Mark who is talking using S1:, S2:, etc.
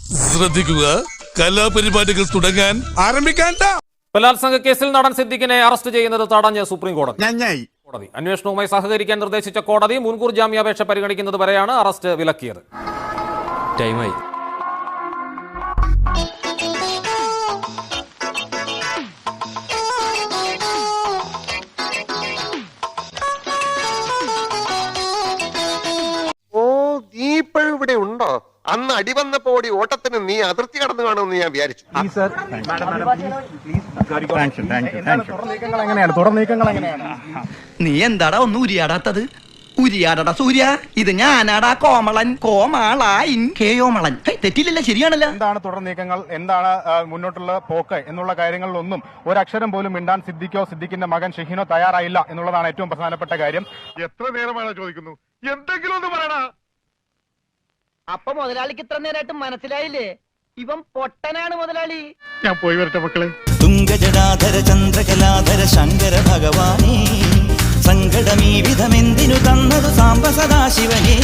S1: ശ്രദ്ധിക്കുക, കലാപരിപാടികൾ തുടങ്ങാൻ ആരംഭിക്കാൻ.
S2: ബലാത്സംഗ കേസിൽ നടൻ സിദ്ദിഖിനെ അറസ്റ്റ് ചെയ്യുന്നത് തടഞ്ഞ് സുപ്രീം കോടതി. അന്വേഷണവുമായി സഹകരിക്കാൻ നിർദ്ദേശിച്ച കോടതി മുൻകൂർ ജാമ്യാപേക്ഷ പരിഗണിക്കുന്നത് വരെയാണ് അറസ്റ്റ് വിലക്കിയത്.
S3: ടൈമായി.
S4: നീ ഇപ്പോഴും ഇവിടെ ഉണ്ടോ? അന്ന് അടി വന്നപ്പോ ഓടി ഓട്ടത്തിന് നീ അതിർത്തി കടന്നു കാണുമെന്ന് ഞാൻ വിചാരിച്ചു.
S5: നീ എന്താടാ ഒന്നും ഉരിയാടാത്തത്? ഉരിയാടടാ സൂര്യ, ഇത് ഞാനാടാ കോമളൻ, കോമാളൻ, കേയോമളൻ. തെറ്റില്ലല്ലോ, ശരിയാണല്ലോ.
S6: എന്താണ് തുടർ നീക്കങ്ങൾ, എന്താണ് മുന്നോട്ടുള്ള പോക്ക് എന്നുള്ള കാര്യങ്ങളിലൊന്നും ഒരക്ഷരം പോലും മിണ്ടാൻ സിദ്ദിഖോ സിദ്ദിഖിന്റെ മകൻ ഷഹീനോ തയ്യാറായില്ല എന്നുള്ളതാണ് ഏറ്റവും പ്രധാനപ്പെട്ട കാര്യം.
S4: എത്ര നേരമാണ് ചോദിക്കുന്നു, എന്തെങ്കിലും ഒന്ന് പറയണ.
S5: അപ്പൊ മുതലാളിക്ക് ഇത്ര നേരമായിട്ട് മനസ്സിലായില്ലേ? ഇവൻ പൊട്ടനാണ് മുതലാളി.
S4: ഞാൻ പോയി വരട്ടെ മക്കളെ.
S7: തുംഗജടാധര ചന്ദ്രകലാധര ശങ്കര ഭഗവാനേ, സങ്കടമീ വിധമെന്തിനു തന്നതു സാംബ സദാശിവനേ.